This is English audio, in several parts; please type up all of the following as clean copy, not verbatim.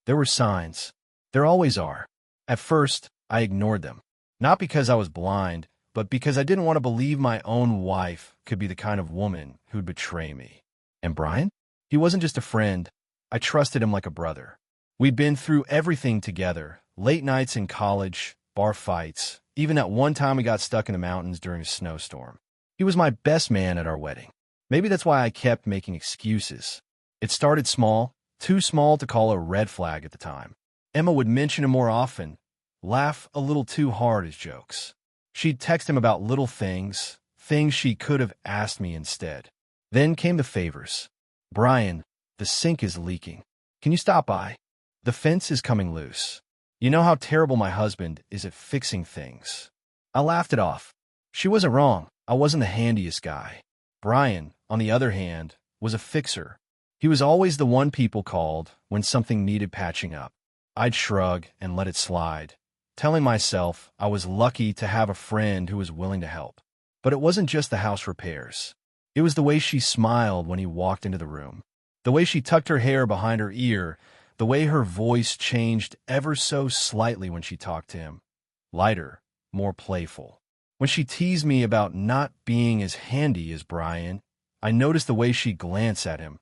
There were signs. There always are. At first, I ignored them. Not because I was blind, but because I didn't want to believe my own wife could be the kind of woman who'd betray me. And Brian? He wasn't just a friend. I trusted him like a brother. We'd been through everything together. Late nights in college, bar fights. Even at one time we got stuck in the mountains during a snowstorm. He was my best man at our wedding. Maybe that's why I kept making excuses. It started small, too small to call a red flag at the time. Emma would mention him more often, laugh a little too hard as jokes. She'd text him about little things, things she could have asked me instead. Then came the favors. Brian, the sink is leaking. Can you stop by? The fence is coming loose. You know how terrible my husband is at fixing things. I laughed it off. She wasn't wrong. I wasn't the handiest guy. Brian, on the other hand, was a fixer. He was always the one people called when something needed patching up. I'd shrug and let it slide, telling myself I was lucky to have a friend who was willing to help. But it wasn't just the house repairs. It was the way she smiled when he walked into the room, the way she tucked her hair behind her ear, the way her voice changed ever so slightly when she talked to him, lighter, more playful. When she teased me about not being as handy as Brian, I noticed the way she glanced at him,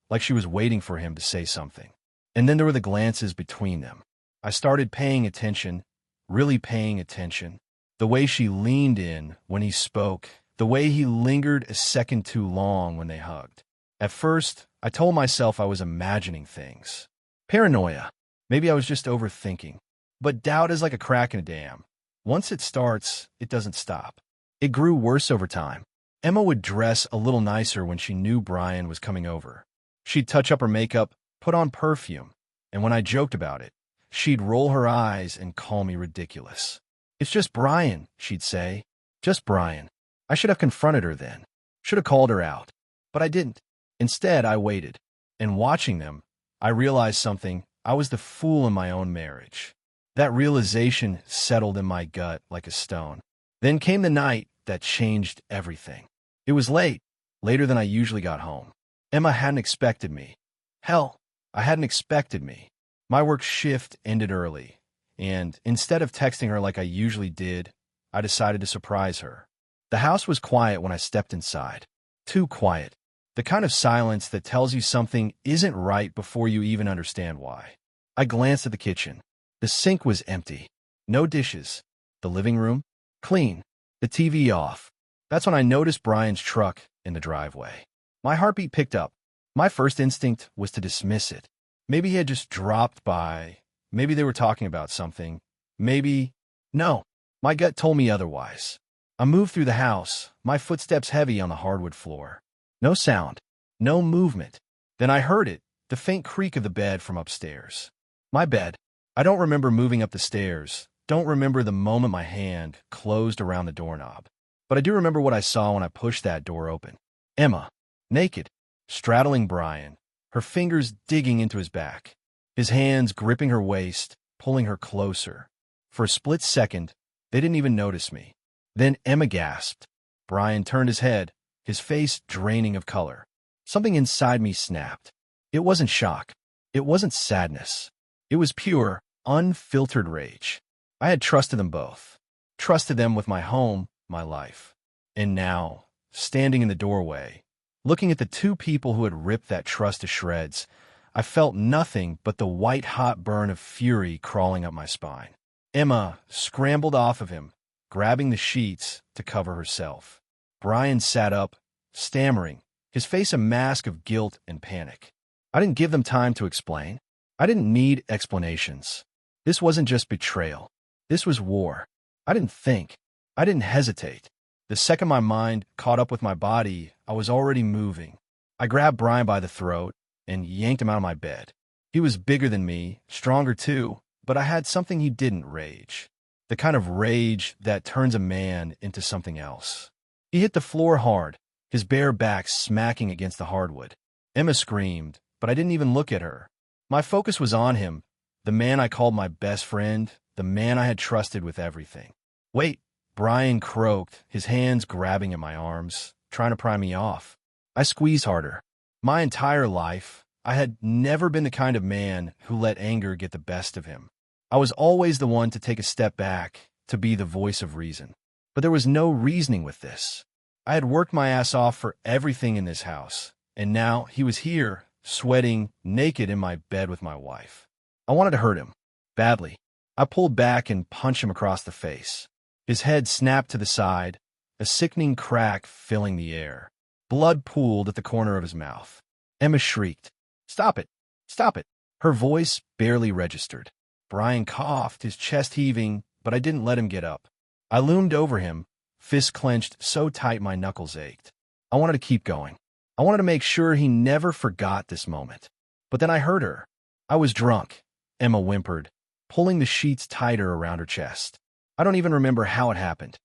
like she was waiting for him to say something. And then there were the glances between them. I started paying attention, really paying attention. The way she leaned in when he spoke, the way he lingered a second too long when they hugged. At first, I told myself I was imagining things. Paranoia. Maybe I was just overthinking. But doubt is like a crack in a dam. Once it starts, it doesn't stop. It grew worse over time. Emma would dress a little nicer when she knew Brian was coming over. She'd touch up her makeup, put on perfume, and when I joked about it, she'd roll her eyes and call me ridiculous. It's just Brian, she'd say. Just Brian. I should have confronted her then. Should have called her out. But I didn't. Instead, I waited. And watching them, I realized something. I was the fool in my own marriage. That realization settled in my gut like a stone. Then came the night that changed everything. It was late, later than I usually got home. Emma hadn't expected me. Hell, I hadn't expected me. My work shift ended early, and instead of texting her like I usually did, I decided to surprise her. The house was quiet when I stepped inside. Too quiet. The kind of silence that tells you something isn't right before you even understand why. I glanced at the kitchen. The sink was empty. No dishes. The living room? Clean. The TV off. That's when I noticed Brian's truck in the driveway. My heartbeat picked up. My first instinct was to dismiss it. Maybe he had just dropped by. Maybe they were talking about something. Maybe... No. My gut told me otherwise. I moved through the house, my footsteps heavy on the hardwood floor. No sound. No movement. Then I heard it, the faint creak of the bed from upstairs. My bed. I don't remember moving up the stairs. Don't remember the moment my hand closed around the doorknob. But I do remember what I saw when I pushed that door open. Emma. Naked. Straddling Brian. Her fingers digging into his back. His hands gripping her waist, pulling her closer. For a split second, they didn't even notice me. Then Emma gasped. Brian turned his head, his face draining of color. Something inside me snapped. It wasn't shock. It wasn't sadness. It was pure, unfiltered rage. I had trusted them both. Trusted them with my home, my life. And now, standing in the doorway, looking at the two people who had ripped that trust to shreds, I felt nothing but the white-hot burn of fury crawling up my spine. Emma scrambled off of him, grabbing the sheets to cover herself. Brian sat up, stammering, his face a mask of guilt and panic. I didn't give them time to explain. I didn't need explanations. This wasn't just betrayal. This was war. I didn't think. I didn't hesitate. The second my mind caught up with my body, I was already moving. I grabbed Brian by the throat and yanked him out of my bed. He was bigger than me, stronger too, but I had something he didn't: rage. The kind of rage that turns a man into something else. He hit the floor hard, his bare back smacking against the hardwood. Emma screamed, but I didn't even look at her. My focus was on him, the man I called my best friend, the man I had trusted with everything. Wait, Brian croaked, his hands grabbing at my arms, trying to pry me off. I squeezed harder. My entire life, I had never been the kind of man who let anger get the best of him. I was always the one to take a step back, to be the voice of reason. But there was no reasoning with this. I had worked my ass off for everything in this house, and now he was here, sweating, naked in my bed with my wife. I wanted to hurt him, badly. I pulled back and punched him across the face. His head snapped to the side, a sickening crack filling the air. Blood pooled at the corner of his mouth. Emma shrieked, "Stop it! Stop it!" Her voice barely registered. Brian coughed, his chest heaving, but I didn't let him get up. I loomed over him, fists clenched so tight my knuckles ached. I wanted to keep going. I wanted to make sure he never forgot this moment. But then I heard her. "I was drunk," Emma whimpered, pulling the sheets tighter around her chest. I don't even remember how it happened.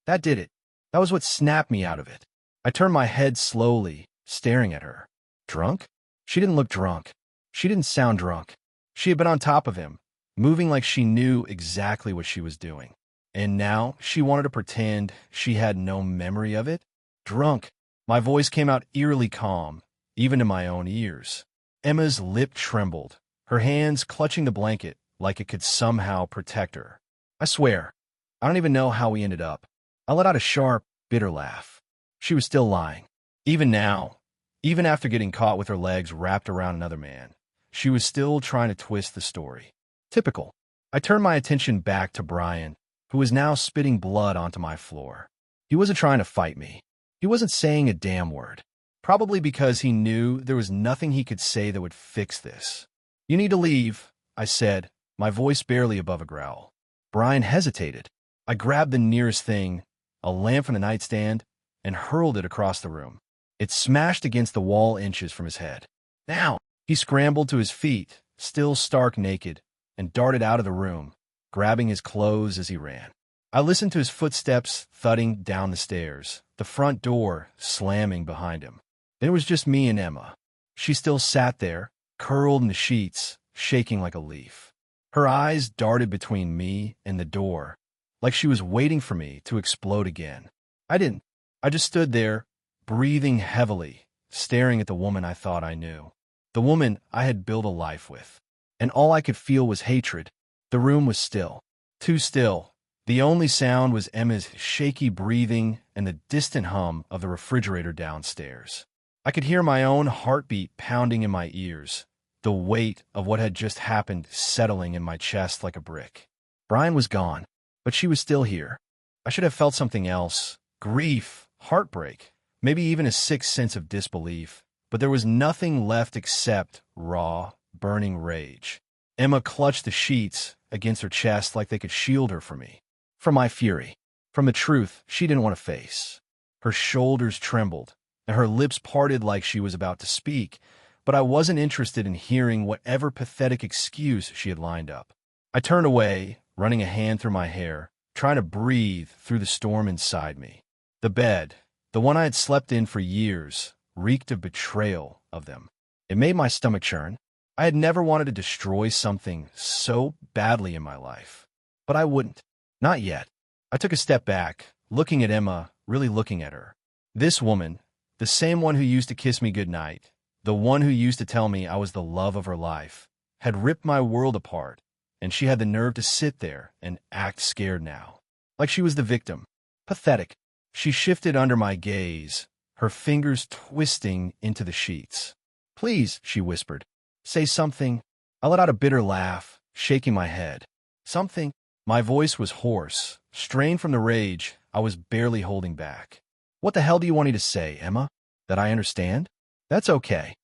That did it. That was what snapped me out of it. I turned my head slowly, staring at her. Drunk? She didn't look drunk. She didn't sound drunk. She had been on top of him, moving like she knew exactly what she was doing. And now she wanted to pretend she had no memory of it? Drunk. My voice came out eerily calm, even to my own ears. Emma's lip trembled, her hands clutching the blanket like it could somehow protect her. I swear, I don't even know how we ended up. I let out a sharp, bitter laugh. She was still lying. Even now, even after getting caught with her legs wrapped around another man, she was still trying to twist the story. Typical. I turned my attention back to Brian, who was now spitting blood onto my floor. He wasn't trying to fight me. He wasn't saying a damn word. Probably because he knew there was nothing he could say that would fix this. "You need to leave," I said, my voice barely above a growl. Brian hesitated. I grabbed the nearest thing, a lamp from the nightstand, and hurled it across the room. It smashed against the wall inches from his head. "Now!" He scrambled to his feet, still stark naked, and darted out of the room, grabbing his clothes as he ran. I listened to his footsteps thudding down the stairs, the front door slamming behind him. Then it was just me and Emma. She still sat there, curled in the sheets, shaking like a leaf. Her eyes darted between me and the door, like she was waiting for me to explode again. I didn't. I just stood there, breathing heavily, staring at the woman I thought I knew. The woman I had built a life with. And all I could feel was hatred. The room was still. Too still. The only sound was Emma's shaky breathing and the distant hum of the refrigerator downstairs. I could hear my own heartbeat pounding in my ears, the weight of what had just happened settling in my chest like a brick. Brian was gone, but she was still here. I should have felt something else, grief, heartbreak, maybe even a sick sense of disbelief, but there was nothing left except raw, burning rage. Emma clutched the sheets against her chest like they could shield her from me. From my fury. From the truth she didn't want to face. Her shoulders trembled, and her lips parted like she was about to speak, but I wasn't interested in hearing whatever pathetic excuse she had lined up. I turned away, running a hand through my hair, trying to breathe through the storm inside me. The bed, the one I had slept in for years, reeked of betrayal of them. It made my stomach churn. I had never wanted to destroy something so badly in my life. But I wouldn't. Not yet. I took a step back, looking at Emma, really looking at her. This woman, the same one who used to kiss me goodnight, the one who used to tell me I was the love of her life, had ripped my world apart, and she had the nerve to sit there and act scared now. Like she was the victim. Pathetic. She shifted under my gaze, her fingers twisting into the sheets. "Please," she whispered. "Say something." I let out a bitter laugh, shaking my head. "Something?" My voice was hoarse, strained from the rage I was barely holding back. "What the hell do you want me to say, Emma? That I understand?" "That's okay."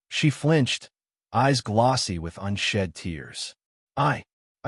She flinched, eyes glossy with unshed tears. I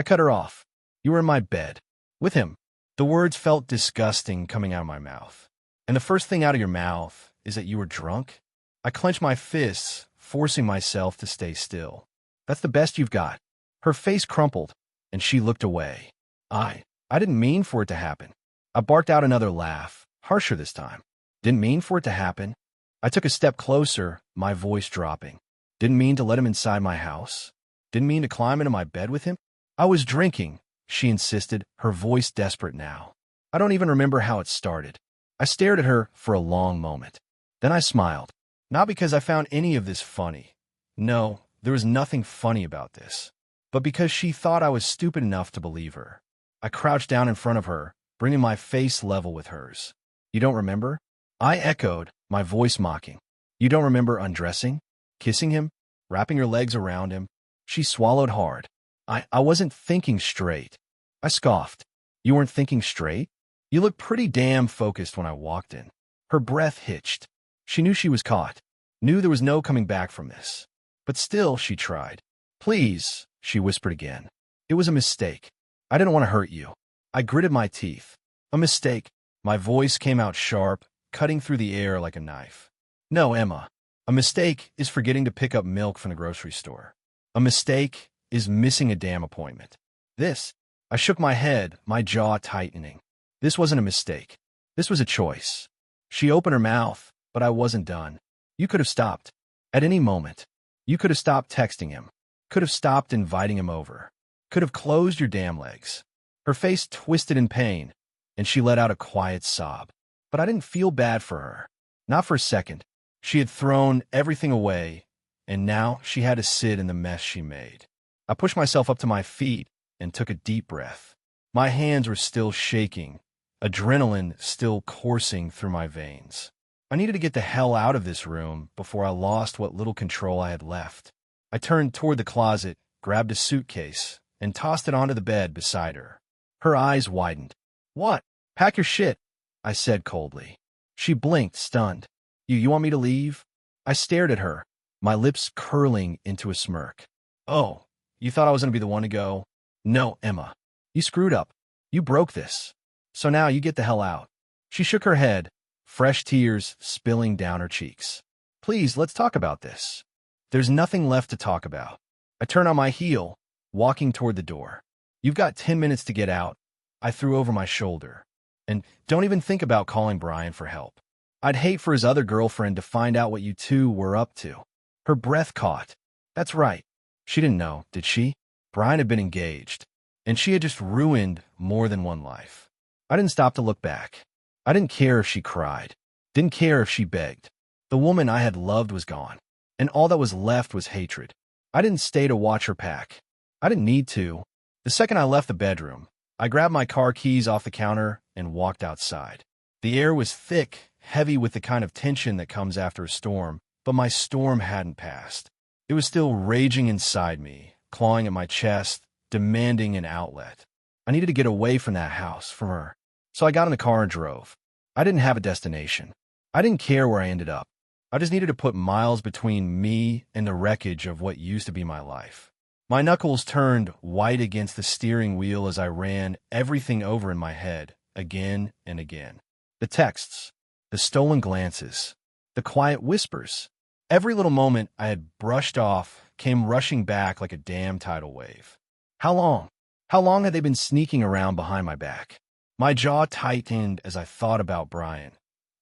cut her off. "You were in my bed. With him." The words felt disgusting coming out of my mouth. "And the first thing out of your mouth is that you were drunk?" I clenched my fists, forcing myself to stay still. "That's the best you've got." Her face crumpled, and she looked away. I didn't mean for it to happen." I barked out another laugh, harsher this time. "Didn't mean for it to happen." I took a step closer, my voice dropping. "Didn't mean to let him inside my house. Didn't mean to climb into my bed with him." "I was drinking," she insisted, her voice desperate now. I don't even remember how it started. I stared at her for a long moment. Then I smiled. Not because I found any of this funny, No, there was nothing funny about this. But because she thought I was stupid enough to believe her, I crouched down in front of her, bringing my face level with hers. You don't remember? I echoed, my voice mocking. You don't remember undressing, kissing him, wrapping your legs around him? She swallowed hard. I wasn't thinking straight. I scoffed. You weren't thinking straight? You looked pretty damn focused when I walked in. Her breath hitched. She knew she was caught, knew there was no coming back from this. But still, she tried. Please, she whispered again. It was a mistake. I didn't want to hurt you. I gritted my teeth. A mistake. My voice came out sharp, cutting through the air like a knife. No, Emma. A mistake is forgetting to pick up milk from the grocery store. A mistake is missing a damn appointment. I shook my head, my jaw tightening. This wasn't a mistake. This was a choice. She opened her mouth, but I wasn't done. You could have stopped. At any moment. You could have stopped texting him. Could have stopped inviting him over. Could have closed your damn legs. Her face twisted in pain, and she let out a quiet sob. But I didn't feel bad for her. Not for a second. She had thrown everything away, and now she had to sit in the mess she made. I pushed myself up to my feet and took a deep breath. My hands were still shaking, adrenaline still coursing through my veins. I needed to get the hell out of this room before I lost what little control I had left. I turned toward the closet, grabbed a suitcase, and tossed it onto the bed beside her. Her eyes widened. What? Pack your shit, I said coldly. She blinked, stunned. You want me to leave? I stared at her, my lips curling into a smirk. Oh, you thought I was going to be the one to go? No, Emma. You screwed up. You broke this. So now you get the hell out. She shook her head, fresh tears spilling down her cheeks. Please, let's talk about this. There's nothing left to talk about. I turned on my heel, walking toward the door. You've got 10 minutes to get out. I threw over my shoulder. And don't even think about calling Brian for help. I'd hate for his other girlfriend to find out what you two were up to. Her breath caught. That's right. She didn't know, did she? Brian had been engaged, and she had just ruined more than one life. I didn't stop to look back. I didn't care if she cried. Didn't care if she begged. The woman I had loved was gone, and all that was left was hatred. I didn't stay to watch her pack. I didn't need to. The second I left the bedroom, I grabbed my car keys off the counter and walked outside. The air was thick, heavy with the kind of tension that comes after a storm, but my storm hadn't passed. It was still raging inside me, clawing at my chest, demanding an outlet. I needed to get away from that house, from her. So I got in the car and drove. I didn't have a destination. I didn't care where I ended up. I just needed to put miles between me and the wreckage of what used to be my life. My knuckles turned white against the steering wheel as I ran everything over in my head, again and again. The texts, the stolen glances, the quiet whispers. Every little moment I had brushed off came rushing back like a damn tidal wave. How long? How long had they been sneaking around behind my back? My jaw tightened as I thought about Brian,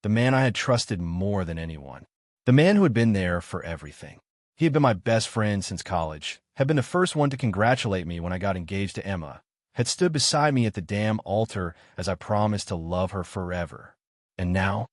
the man I had trusted more than anyone, the man who had been there for everything. He had been my best friend since college, had been the first one to congratulate me when I got engaged to Emma, had stood beside me at the damn altar as I promised to love her forever. And now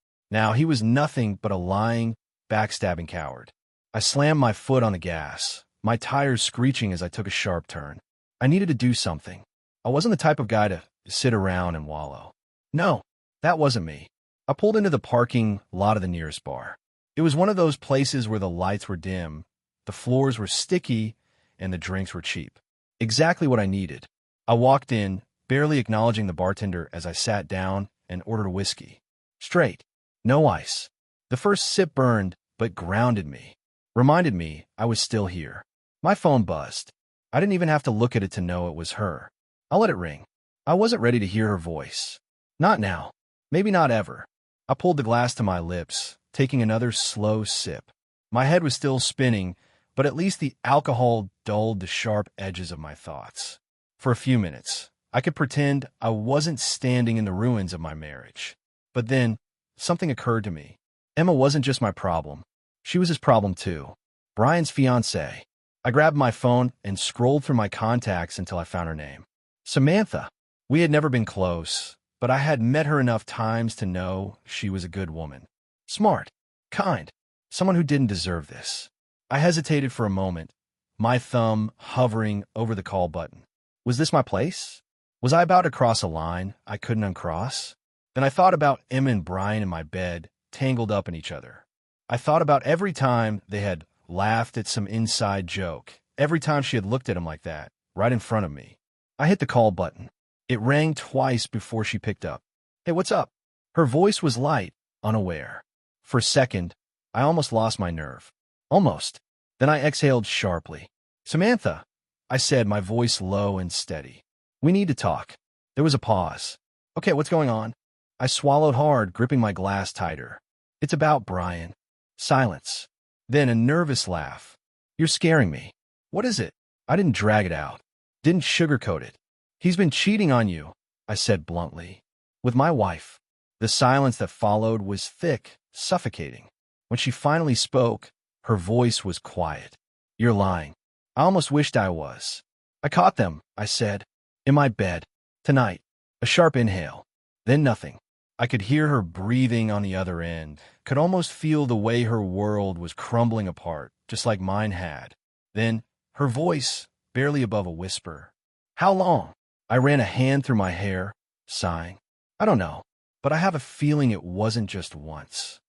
he was nothing but a lying, backstabbing coward. I slammed my foot on the gas, my tires screeching as I took a sharp turn. I needed to do something. I wasn't the type of guy to sit around and wallow. No, that wasn't me. I pulled into the parking lot of the nearest bar. It was one of those places where the lights were dim, the floors were sticky, and the drinks were cheap. Exactly what I needed. I walked in, barely acknowledging the bartender as I sat down and ordered a whiskey. Straight. No ice. The first sip burned, but grounded me. Reminded me I was still here. My phone buzzed. I didn't even have to look at it to know it was her. I let it ring. I wasn't ready to hear her voice. Not now. Maybe not ever. I pulled the glass to my lips, taking another slow sip. My head was still spinning, but at least the alcohol dulled the sharp edges of my thoughts. For a few minutes, I could pretend I wasn't standing in the ruins of my marriage. But then, something occurred to me. Emma wasn't just my problem. She was his problem too. Brian's fiancée. I grabbed my phone and scrolled through my contacts until I found her name. Samantha. We had never been close, but I had met her enough times to know she was a good woman. Smart. Kind. Someone who didn't deserve this. I hesitated for a moment, my thumb hovering over the call button. Was this my place? Was I about to cross a line I couldn't uncross? Then I thought about Emma and Brian in my bed, tangled up in each other. I thought about every time they had laughed at some inside joke, every time she had looked at him like that, right in front of me. I hit the call button. It rang twice before she picked up. Hey, what's up? Her voice was light, unaware. For a second, I almost lost my nerve. Almost. Then I exhaled sharply. Samantha, I said, my voice low and steady. We need to talk. There was a pause. Okay, what's going on? I swallowed hard, gripping my glass tighter. It's about Brian. Silence. Then a nervous laugh. You're scaring me. What is it? I didn't drag it out. Didn't sugarcoat it. He's been cheating on you, I said bluntly. With my wife. The silence that followed was thick, suffocating. When she finally spoke, her voice was quiet. You're lying. I almost wished I was. I caught them, I said. In my bed. Tonight. A sharp inhale. Then nothing. I could hear her breathing on the other end, could almost feel the way her world was crumbling apart, just like mine had. Then, her voice, barely above a whisper. How long? I ran a hand through my hair, sighing. I don't know, but I have a feeling it wasn't just once.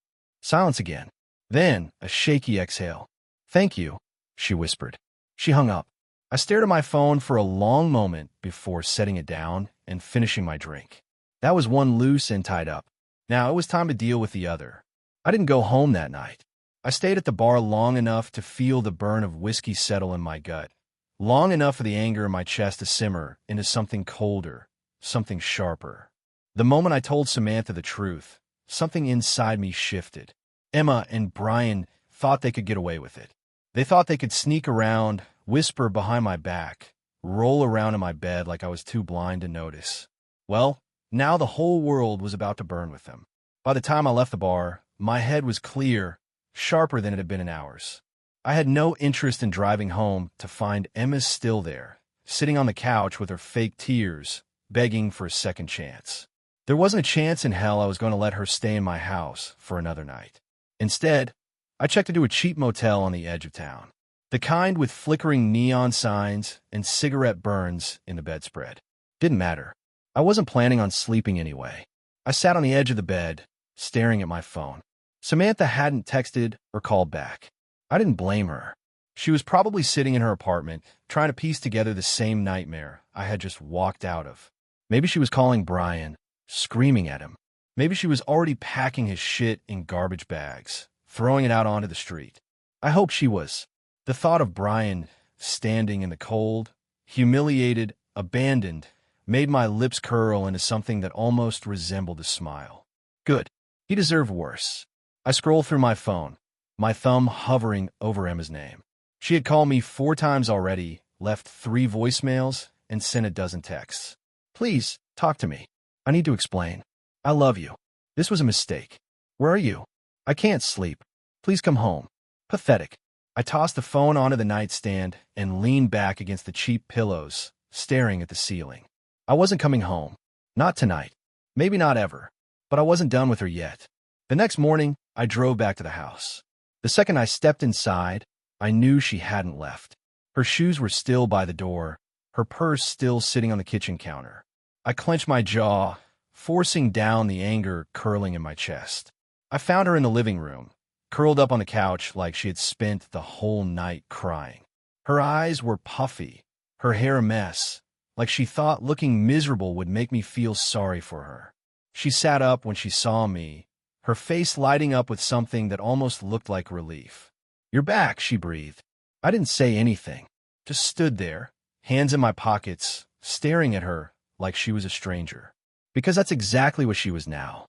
Silence again. Then, a shaky exhale. Thank you, she whispered. She hung up. I stared at my phone for a long moment before setting it down and finishing my drink. That was one loose and tied up. Now it was time to deal with the other. I didn't go home that night. I stayed at the bar long enough to feel the burn of whiskey settle in my gut, long enough for the anger in my chest to simmer into something colder, something sharper. The moment I told Samantha the truth, something inside me shifted. Emma and Brian thought they could get away with it. They thought they could sneak around, whisper behind my back, roll around in my bed like I was too blind to notice. Well, now the whole world was about to burn with them. By the time I left the bar, my head was clear, sharper than it had been in hours. I had no interest in driving home to find Emma still there, sitting on the couch with her fake tears, begging for a second chance. There wasn't a chance in hell I was going to let her stay in my house for another night. Instead, I checked into a cheap motel on the edge of town, the kind with flickering neon signs and cigarette burns in the bedspread. Didn't matter. I wasn't planning on sleeping anyway. I sat on the edge of the bed, staring at my phone. Samantha hadn't texted or called back. I didn't blame her. She was probably sitting in her apartment, trying to piece together the same nightmare I had just walked out of. Maybe she was calling Brian, screaming at him. Maybe she was already packing his shit in garbage bags, throwing it out onto the street. I hoped she was. The thought of Brian standing in the cold, humiliated, abandoned, made my lips curl into something that almost resembled a smile. Good. He deserved worse. I scrolled through my phone, my thumb hovering over Emma's name. She had called me 4 times already, left 3 voicemails, and sent a dozen texts. Please, talk to me. I need to explain. I love you. This was a mistake. Where are you? I can't sleep. Please come home. Pathetic. I tossed the phone onto the nightstand and leaned back against the cheap pillows, staring at the ceiling. I wasn't coming home. Not tonight. Maybe not ever. But I wasn't done with her yet. The next morning, I drove back to the house. The second I stepped inside, I knew she hadn't left. Her shoes were still by the door, her purse still sitting on the kitchen counter. I clenched my jaw, forcing down the anger curling in my chest. I found her in the living room, curled up on the couch like she had spent the whole night crying. Her eyes were puffy, her hair a mess, like she thought looking miserable would make me feel sorry for her. She sat up when she saw me, her face lighting up with something that almost looked like relief. You're back, she breathed. I didn't say anything, just stood there, hands in my pockets, staring at her like she was a stranger. Because that's exactly what she was now.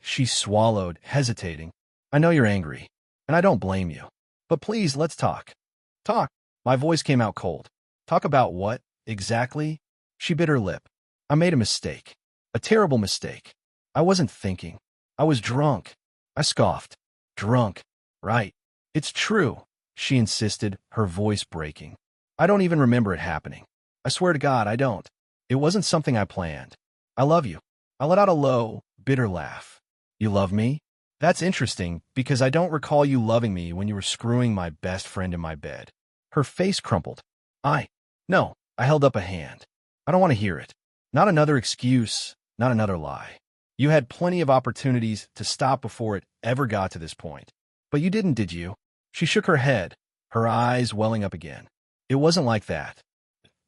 She swallowed, hesitating. I know you're angry, and I don't blame you. But please, let's talk. Talk. My voice came out cold. Talk about what, exactly? She bit her lip. I made a mistake. A terrible mistake. I wasn't thinking. I was drunk. I scoffed. Drunk. Right. It's true, she insisted, her voice breaking. I don't even remember it happening. I swear to God, I don't. It wasn't something I planned. I love you. I let out a low, bitter laugh. You love me? That's interesting, because I don't recall you loving me when you were screwing my best friend in my bed. Her face crumpled. No, I held up a hand. I don't want to hear it. Not another excuse, not another lie. You had plenty of opportunities to stop before it ever got to this point. But you didn't, did you? She shook her head, her eyes welling up again. It wasn't like that.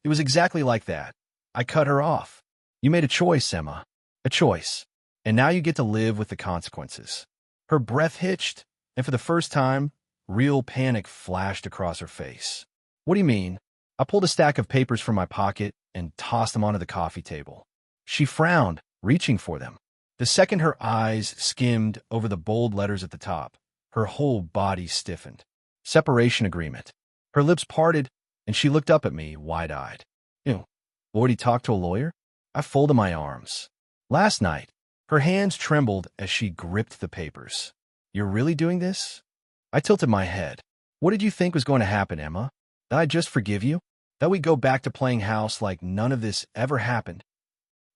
It was exactly like that. I cut her off. You made a choice, Emma. A choice. And now you get to live with the consequences. Her breath hitched, and for the first time, real panic flashed across her face. What do you mean? I pulled a stack of papers from my pocket and tossed them onto the coffee table. She frowned, reaching for them. The second her eyes skimmed over the bold letters at the top, her whole body stiffened. Separation agreement. Her lips parted, and she looked up at me, wide-eyed. Ew. Already talked to a lawyer? I folded my arms. Last night, her hands trembled as she gripped the papers. You're really doing this? I tilted my head. What did you think was going to happen, Emma? That I'd just forgive you? That we'd go back to playing house like none of this ever happened?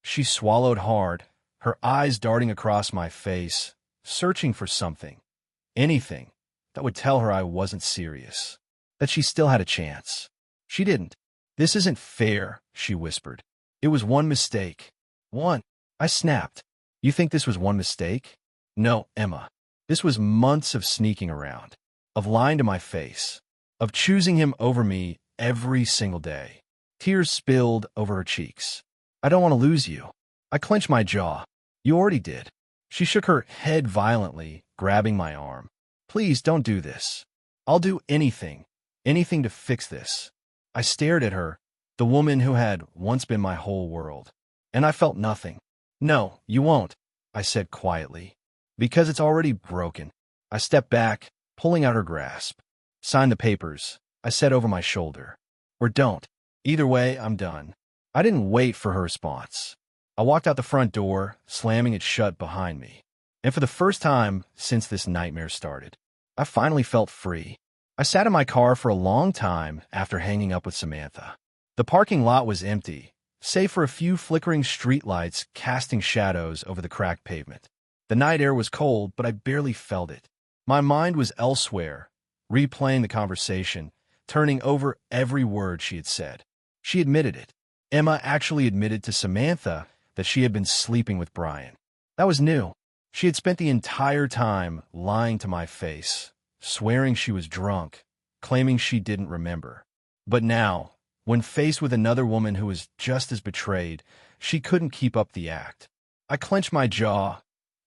She swallowed hard, her eyes darting across my face, searching for something, anything, that would tell her I wasn't serious, that she still had a chance. She didn't. This isn't fair, she whispered. It was one mistake. One. I snapped. You think this was one mistake? No, Emma. This was months of sneaking around, of lying to my face, of choosing him over me every single day. Tears spilled over her cheeks. I don't want to lose you. I clenched my jaw. You already did. She shook her head violently, grabbing my arm. Please don't do this. I'll do anything to fix this. I stared at her, the woman who had once been my whole world, and I felt nothing. No, you won't, I said quietly. Because it's already broken. I stepped back, pulling out her grasp. Sign the papers, I said over my shoulder. Or don't. Either way, I'm done. I didn't wait for her response. I walked out the front door, slamming it shut behind me. And for the first time since this nightmare started, I finally felt free. I sat in my car for a long time after hanging up with Samantha. The parking lot was empty, save for a few flickering streetlights casting shadows over the cracked pavement. The night air was cold, but I barely felt it. My mind was elsewhere, replaying the conversation, turning over every word she had said. She admitted it. Emma actually admitted to Samantha that she had been sleeping with Brian. That was new. She had spent the entire time lying to my face, swearing she was drunk, claiming she didn't remember. But now, when faced with another woman who was just as betrayed, she couldn't keep up the act. I clenched my jaw,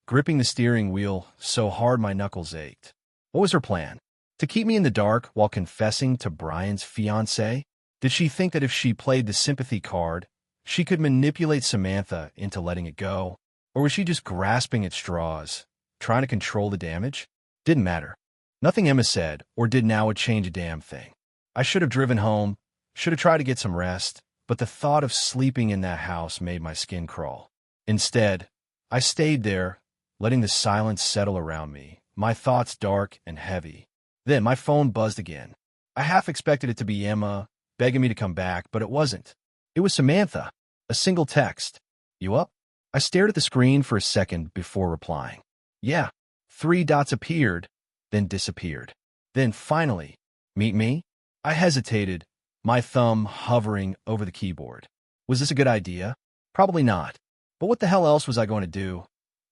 gripping the steering wheel so hard my knuckles ached. What was her plan? To keep me in the dark while confessing to Brian's fiancée? Did she think that if she played the sympathy card, she could manipulate Samantha into letting it go? Or was she just grasping at straws, trying to control the damage? Didn't matter. Nothing Emma said or did now would change a damn thing. I should have driven home, should have tried to get some rest, but the thought of sleeping in that house made my skin crawl. Instead, I stayed there, letting the silence settle around me, my thoughts dark and heavy. Then my phone buzzed again. I half expected it to be Emma, begging me to come back, but it wasn't. It was Samantha. A single text. You up? I stared at the screen for a second before replying. Yeah. 3 dots appeared, then disappeared. Then finally, meet me? I hesitated, my thumb hovering over the keyboard. Was this a good idea? Probably not. But what the hell else was I going to do?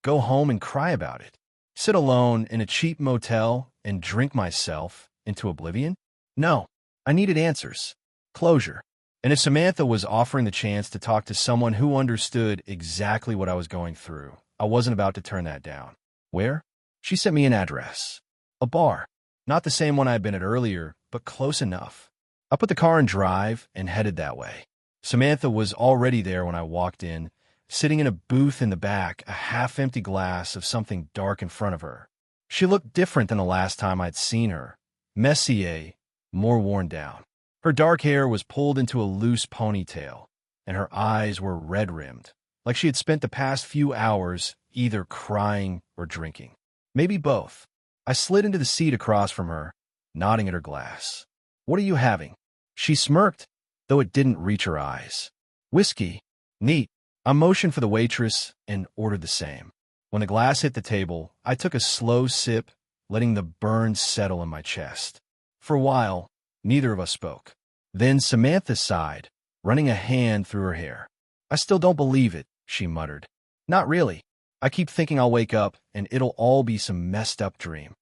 Go home and cry about it? Sit alone in a cheap motel and drink myself into oblivion? No. I needed answers. Closure. And if Samantha was offering the chance to talk to someone who understood exactly what I was going through, I wasn't about to turn that down. Where? She sent me an address. A bar. Not the same one I had been at earlier, but close enough. I put the car in drive and headed that way. Samantha was already there when I walked in, sitting in a booth in the back, a half-empty glass of something dark in front of her. She looked different than the last time I'd seen her. Messier, more worn down. Her dark hair was pulled into a loose ponytail, and her eyes were red-rimmed, like she had spent the past few hours either crying or drinking. Maybe both. I slid into the seat across from her, nodding at her glass. What are you having? She smirked, though it didn't reach her eyes. Whiskey. Neat. I motioned for the waitress and ordered the same. When the glass hit the table, I took a slow sip, letting the burn settle in my chest. For a while, neither of us spoke. Then Samantha sighed, running a hand through her hair. "I still don't believe it," she muttered. "Not really. I keep thinking I'll wake up and it'll all be some messed up dream."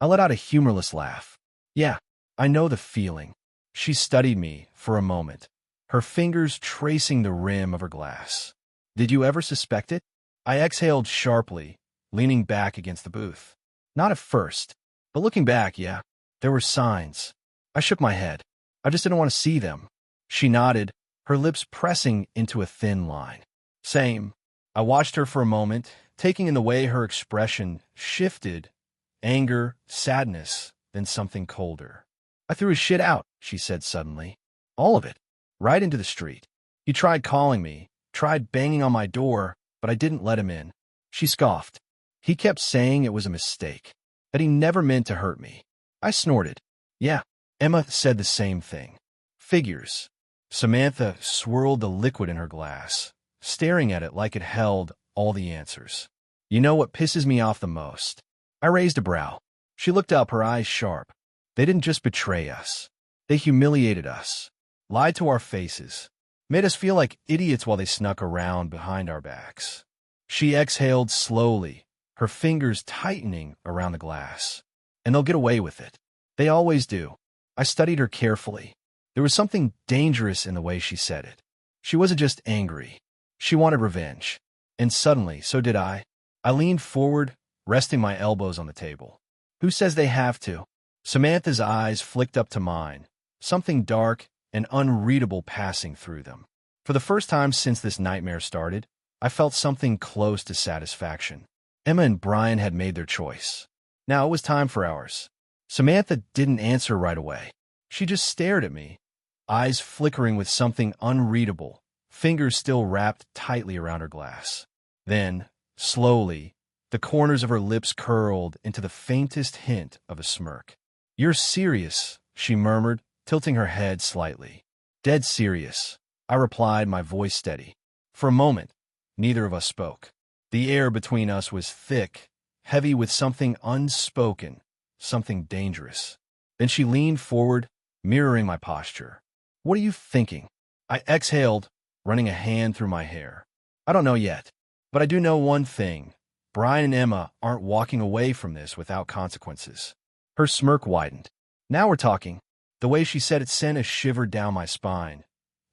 I let out a humorless laugh. "Yeah, I know the feeling." She studied me for a moment, her fingers tracing the rim of her glass. "Did you ever suspect it?" I exhaled sharply, leaning back against the booth. "Not at first, but looking back, yeah, there were signs." I shook my head. I just didn't want to see them. She nodded, her lips pressing into a thin line. "Same." I watched her for a moment, taking in the way her expression shifted. Anger, sadness, then something colder. "I threw his shit out," she said suddenly. "All of it. Right into the street. He tried calling me, tried banging on my door, but I didn't let him in." She scoffed. "He kept saying it was a mistake, that he never meant to hurt me." I snorted. "Yeah." Emma said the same thing. "Figures." Samantha swirled the liquid in her glass, staring at it like it held all the answers. "You know what pisses me off the most?" I raised a brow. She looked up, her eyes sharp. "They didn't just betray us. They humiliated us, lied to our faces, made us feel like idiots while they snuck around behind our backs." She exhaled slowly, her fingers tightening around the glass. "And they'll get away with it. They always do." I studied her carefully. There was something dangerous in the way she said it. She wasn't just angry. She wanted revenge. And suddenly, so did I. I leaned forward, resting my elbows on the table. "Who says they have to?" Samantha's eyes flicked up to mine, something dark and unreadable passing through them. For the first time since this nightmare started, I felt something close to satisfaction. Emma and Brian had made their choice. Now it was time for ours. Samantha didn't answer right away. She just stared at me, eyes flickering with something unreadable, fingers still wrapped tightly around her glass. Then, slowly, the corners of her lips curled into the faintest hint of a smirk. "You're serious," she murmured, tilting her head slightly. "Dead serious," I replied, my voice steady. For a moment, neither of us spoke. The air between us was thick, heavy with something unspoken, something dangerous. Then she leaned forward, mirroring my posture. "What are you thinking?" I exhaled, running a hand through my hair. "I don't know yet, but I do know one thing. Brian and Emma aren't walking away from this without consequences." Her smirk widened. "Now we're talking." The way she said it sent a shiver down my spine.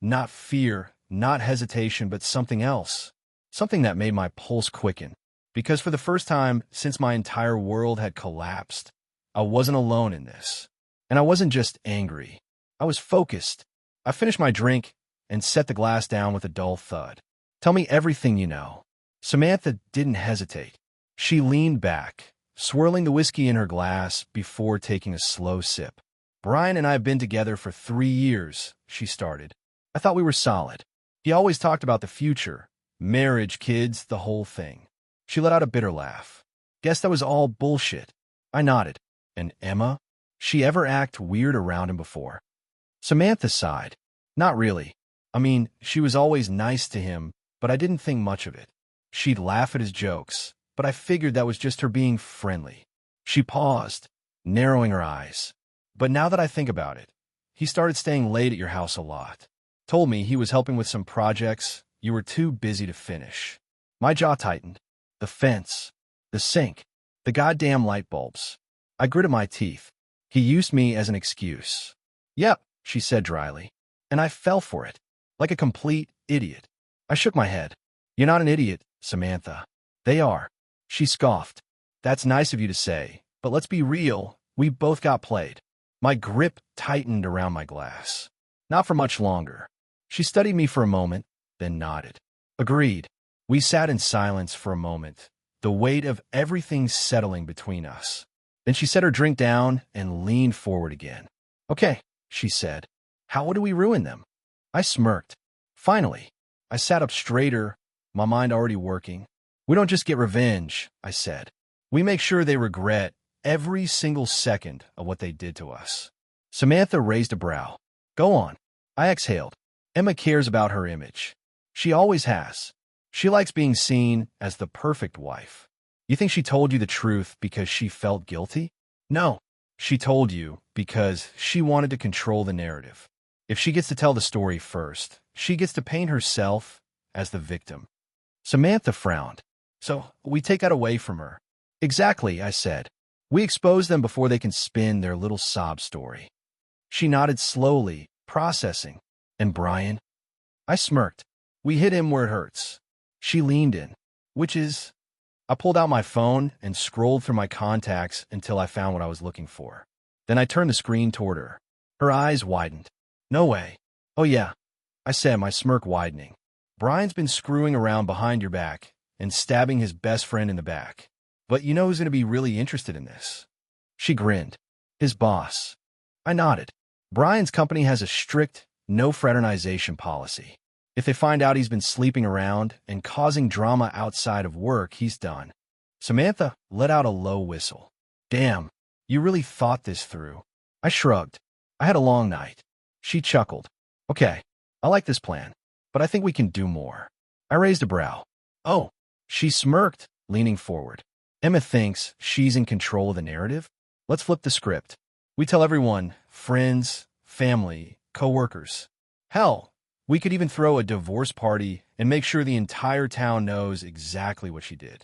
Not fear, not hesitation, but something else. Something that made my pulse quicken. Because for the first time since my entire world had collapsed, I wasn't alone in this. And I wasn't just angry. I was focused. I finished my drink and set the glass down with a dull thud. "Tell me everything you know." Samantha didn't hesitate. She leaned back, swirling the whiskey in her glass before taking a slow sip. "Brian and I have been together for 3 years," she started. "I thought we were solid. He always talked about the future, marriage, kids, the whole thing." She let out a bitter laugh. "Guess that was all bullshit." I nodded. "And Emma? She ever act weird around him before?" Samantha sighed. "Not really. I mean, she was always nice to him, but I didn't think much of it. She'd laugh at his jokes, but I figured that was just her being friendly." She paused, narrowing her eyes. "But now that I think about it, he started staying late at your house a lot. Told me he was helping with some projects you were too busy to finish." My jaw tightened. The fence, the sink, the goddamn light bulbs. I gritted my teeth. He used me as an excuse. "Yep," she said dryly. And I fell for it, like a complete idiot. I shook my head. "You're not an idiot, Samantha. They are." She scoffed. "That's nice of you to say, but let's be real, we both got played." My grip tightened around my glass. "Not for much longer." She studied me for a moment, then nodded. "Agreed." We sat in silence for a moment, the weight of everything settling between us. Then she set her drink down and leaned forward again. "Okay," she said. "How do we ruin them?" I smirked. Finally, I sat up straighter, my mind already working. "We don't just get revenge," I said. "We make sure they regret every single second of what they did to us." Samantha raised a brow. "Go on." I exhaled. "Emma cares about her image. She always has. She likes being seen as the perfect wife. You think she told you the truth because she felt guilty? No. She told you because she wanted to control the narrative. If she gets to tell the story first, she gets to paint herself as the victim. Samantha frowned. So we take that away from her. Exactly, I said. We expose them before they can spin their little sob story. She nodded slowly, processing. And Brian? I smirked. We hit him where it hurts. She leaned in. Which is? I pulled out my phone and scrolled through my contacts until I found what I was looking for. Then I turned the screen toward her. Her eyes widened. No way. Oh yeah, I said, my smirk widening. Brian's been screwing around behind your back and stabbing his best friend in the back. But you know who's going to be really interested in this? She grinned. His boss. I nodded. Brian's company has a strict, no fraternization policy. If they find out he's been sleeping around and causing drama outside of work, he's done. Samantha let out a low whistle. Damn, you really thought this through. I shrugged. I had a long night. She chuckled. Okay, I like this plan, but I think we can do more. I raised a brow. Oh, she smirked, leaning forward. Emma thinks she's in control of the narrative? Let's flip the script. We tell everyone, friends, family, coworkers. Hell, we could even throw a divorce party and make sure the entire town knows exactly what she did.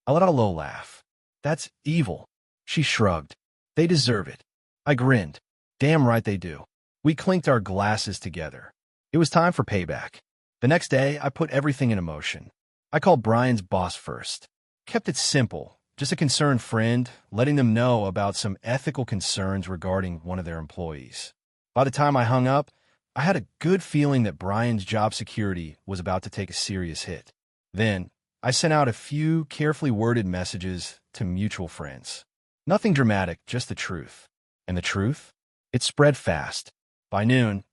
I let out a low laugh. That's evil. She shrugged. They deserve it. I grinned. Damn right they do. We clinked our glasses together. It was time for payback. The next day, I put everything in motion. I called Brian's boss first. Kept it simple, just a concerned friend, letting them know about some ethical concerns regarding one of their employees. By the time I hung up, I had a good feeling that Brian's job security was about to take a serious hit. Then, I sent out a few carefully worded messages to mutual friends. Nothing dramatic, just the truth. And the truth? It spread fast. By noon,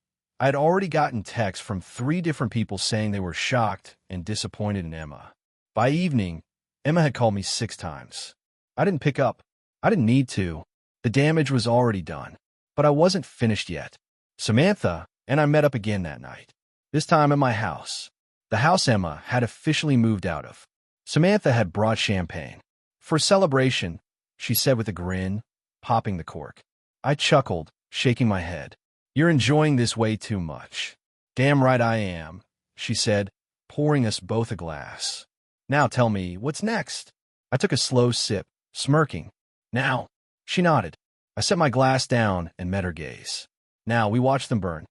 I had already gotten texts from 3 different people saying they were shocked and disappointed in Emma. By evening, Emma had called me 6 times. I didn't pick up. I didn't need to. The damage was already done. But I wasn't finished yet. Samantha and I met up again that night. This time at my house. The house Emma had officially moved out of. Samantha had brought champagne. For celebration, she said with a grin, popping the cork. I chuckled, shaking my head. You're enjoying this way too much. Damn right I am, she said, pouring us both a glass. Now tell me, what's next? I took a slow sip, smirking. Now, she nodded. I set my glass down and met her gaze. Now we watched them burn.